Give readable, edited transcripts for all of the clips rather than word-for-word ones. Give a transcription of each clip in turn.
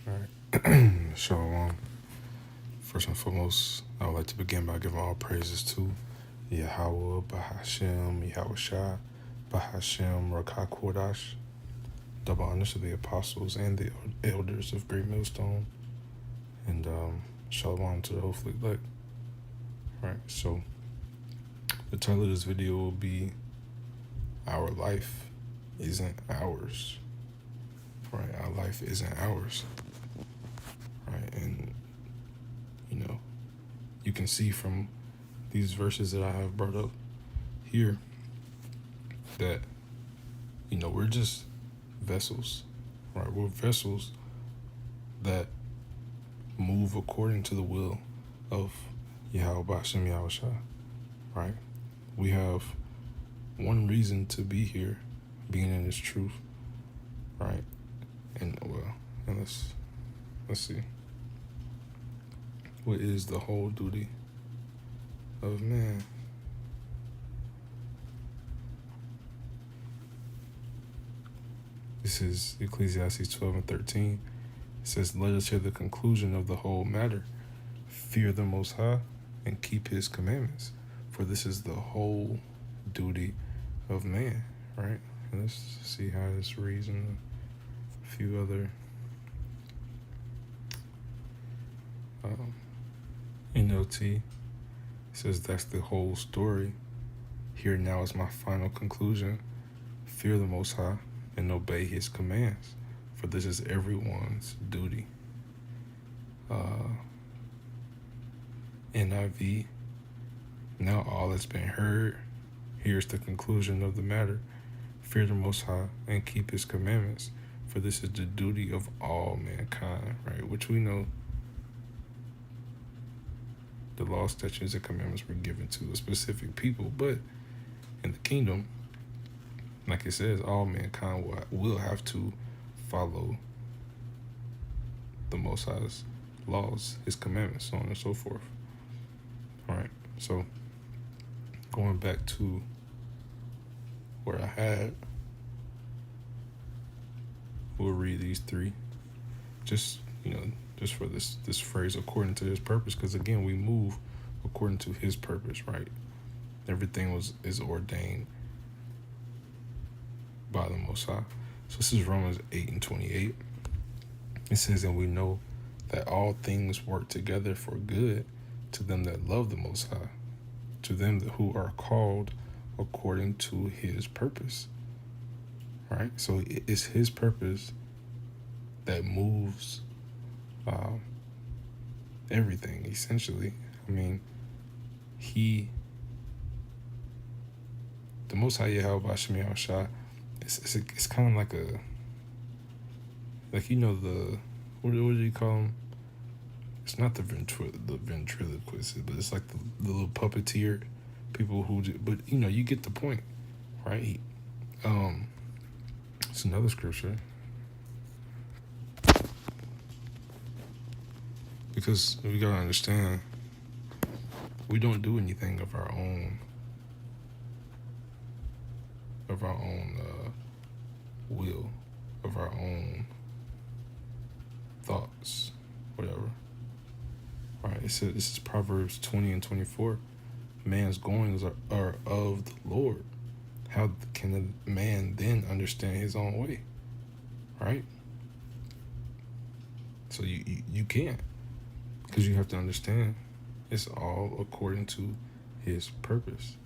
All right. Shalom. First and foremost, I would like to begin by giving all praises to Yahweh, Bahashem, Yahweh Shah, Bahashem, Rakakwadash, double honors to the apostles and the elders of Great Millstone, and shalom to the hopefully elect. Right, so the title of this video will be Our Life Isn't Ours. Right, our life isn't ours. Right, and you can see from these verses that I have brought up here that we're just vessels, right? We're vessels that move according to the will of Yahweh Bashem Yahushua, right? We have one reason to be here, being in this truth, right? And let's see. What is the whole duty of man? This is Ecclesiastes 12 and 13. It says, "Let us hear the conclusion of the whole matter. Fear the Most High and keep His commandments, for this is the whole duty of man." Right? And let's see how this reads in a few other NLT. It says, "That's the whole story. Here now is my final conclusion. Fear the Most High and obey His commands, for this is everyone's duty." NIV, "Now all has been heard. Here's the conclusion of the matter. Fear the Most High and keep His commandments, for this is the duty of all mankind." Right? Which we know the law, statutes, and commandments were given to a specific people, but in the kingdom, like it says, all mankind will have to follow the Most High's laws, His commandments, so on and so forth. All right, so going back to where I had, we'll read these three, just for this phrase, according to His purpose, because again, we move according to His purpose, right? Everything is ordained by the Most High. So this is Romans 8 and 28. It says, "And we know that all things work together for good to them that love the Most High, to them who are called according to His purpose." Right? So it's His purpose that moves everything, essentially. I mean, the Most High Yahweh Bashem Yahushua, it's kind of like the what do you call them? It's not the ventriloquist, but it's like the little puppeteer people who do, but you get the point, right? It's another scripture, because we gotta understand, we don't do anything of our own will, of our own thoughts, whatever. All right, it says, this is Proverbs 20 and 24. "Man's goings are of the Lord. How can a man then understand his own way?" Right? So you can't, because you have to understand it's all according to His purpose.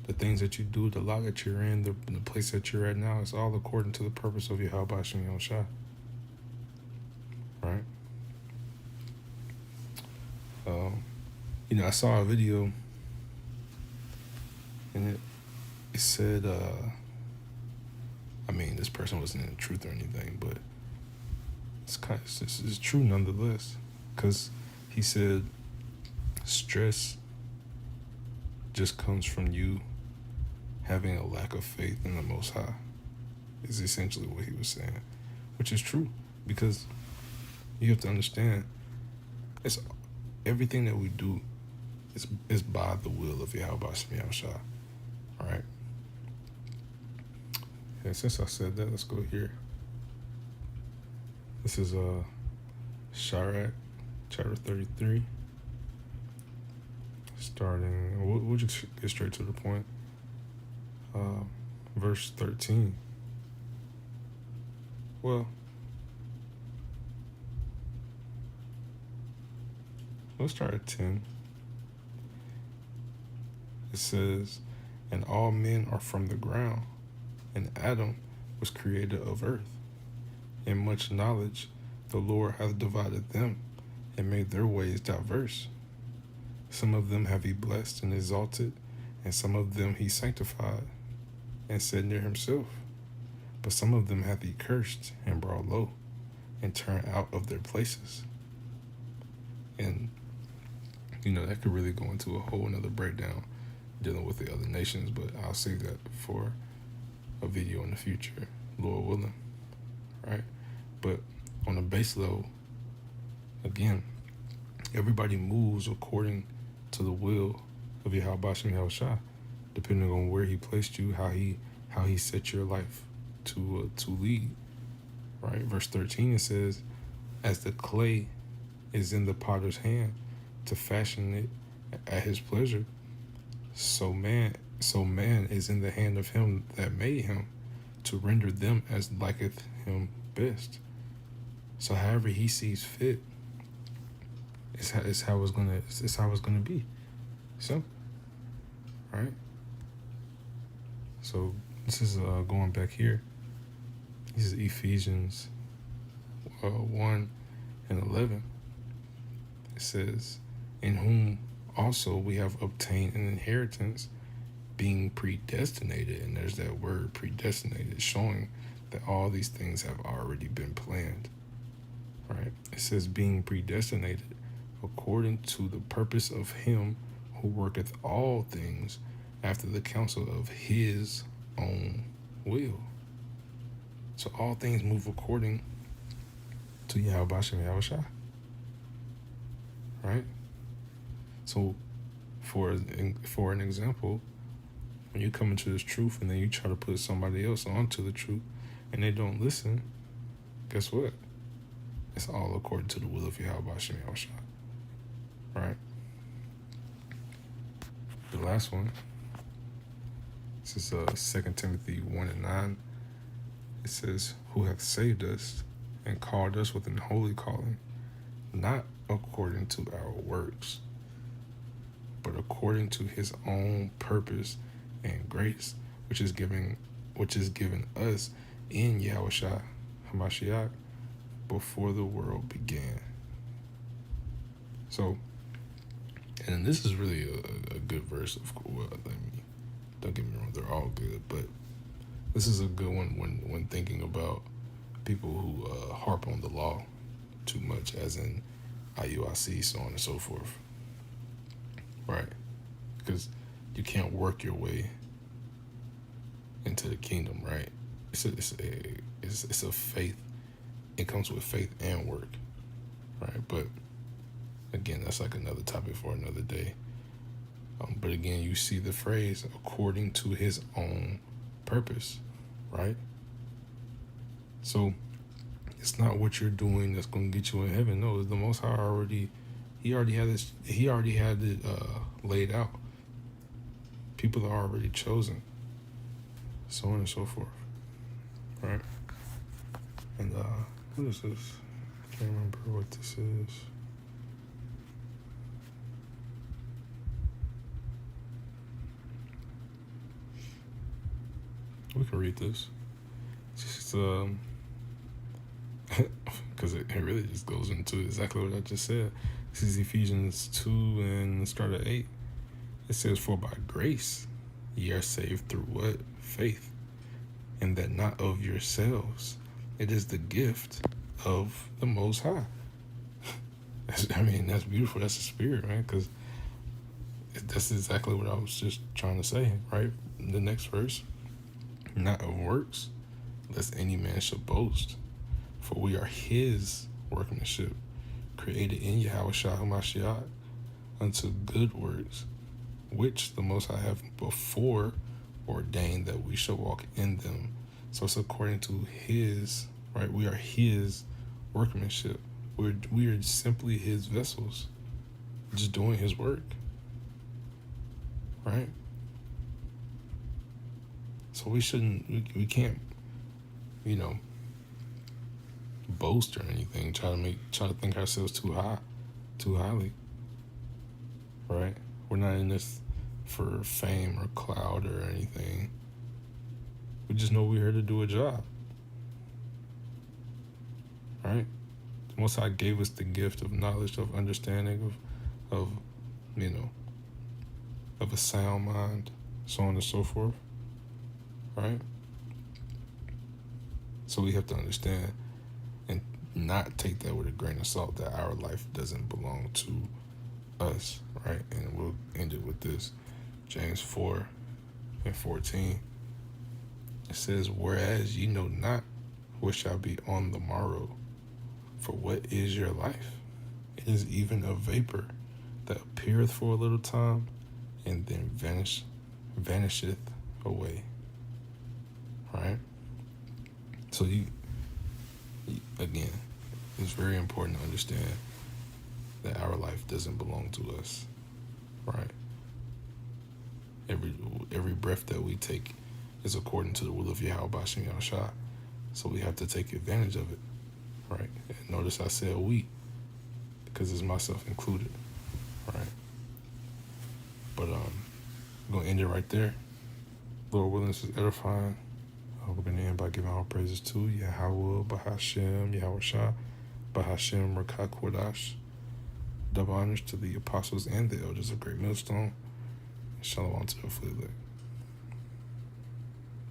The things that you do, the law that you're in, the place that you're at now, it's all according to the purpose of Yahweh Bashem Yahushua. Right? I saw a video, and it said, this person wasn't in the truth or anything, but this is true nonetheless, because he said stress just comes from you having a lack of faith in the Most High, is essentially what he was saying, which is true, because you have to understand, it's everything that we do is by the will of Yahweh Bashem Yahushua. All right. And since I said that, let's go here. This is Sirach, chapter 33, starting, we'll just get straight to the point. Verse 13. Well, let's start at 10. It says, and all men are from the ground, and Adam was created of earth. In much knowledge the Lord hath divided them, and made their ways diverse. Some of them have he blessed and exalted, and some of them he sanctified, and set near himself. But some of them hath he cursed, and brought low, and turned out of their places. And, that could really go into a whole another breakdown dealing with the other nations, but I'll save that for a video in the future, Lord willing, right? But on the base level, again, everybody moves according to the will of Yahweh Bashem Yahushua, depending on where he placed you, how he set your life to lead, right? Verse 13, it says, as the clay is in the potter's hand to fashion it at his pleasure, so man is in the hand of him that made him, to render them as liketh him best. So however he sees fit, it's how it's gonna be. Simple, right? So this is going back here. This is Ephesians 1 and 11. It says, in whom also we have obtained an inheritance, being predestinated. And there's that word predestinated, showing that all these things have already been planned, right? It says being predestinated according to the purpose of him who worketh all things after the counsel of his own will. So all things move according to Yahweh Bashem Yahushua, right? So for an example, when you come into this truth and then you try to put somebody else onto the truth and they don't listen, guess what? It's all according to the will of Yahweh Bashem Yahushua, right? The last one, this is 2 Timothy 1 and 9. It says, who hath saved us and called us with an holy calling, not according to our works, but according to his own purpose and grace, which is given us in Yahushua HaMashiach before the world began. So, and this is really a good verse, of course. Well, don't get me wrong, they're all good, but this is a good one when thinking about people who harp on the law too much, as in IUIC, so on and so forth. Right? Because you can't work your way into the kingdom, right? It's a faith. It comes with faith and work, right? But again, that's like another topic for another day. But again, you see the phrase according to his own purpose, right? So it's not what you're doing that's going to get you in heaven. No, it's the Most High He already had it laid out. People are already chosen, so on and so forth, right? And what is this? I can't remember what this is. We can read this. It's just because it really just goes into exactly what I just said. This is Ephesians 2 and start at 8. It says, for by grace ye are saved through what? Faith. And that not of yourselves. It is the gift of the Most High. That's beautiful. That's the spirit, man, because that's exactly what I was just trying to say, right? The next verse. Not of works, lest any man should boast. For we are his workmanship, created in Yahushua HaMashiach unto good works, which the Most High have before ordained that we shall walk in them. So it's according to his, right? We are his workmanship. We are simply his vessels, just doing his work, right? So we shouldn't, we can't, you know, boast or anything, try to think ourselves too highly, right? We're not in this for fame or clout or anything. We just know we're here to do a job, right? The Most High gave us the gift of knowledge, of understanding, of you know, of a sound mind, so on and so forth, right? So we have to understand and not take that with a grain of salt, that our life doesn't belong to us, right? And we'll end it with this. James 4:14. It says, whereas ye know not what shall be on the morrow, for what is your life? It is even a vapor that appeareth for a little time, and then vanisheth away. Right? So again, it's very important to understand that our life doesn't belong to us. Right? Every breath that we take is according to the will of Yahweh Bashim Yahushua. So we have to take advantage of it. Right? And notice I said we, because it's myself included. Right? But I'm gonna end it right there. Lord willing, this is edifying. We're gonna end by giving all praises to Yahweh Bahashem Yahushua Bahashem Rakah Kodash. Double honors to the apostles and the elders of Great Millstone. Shalom to the Fleet.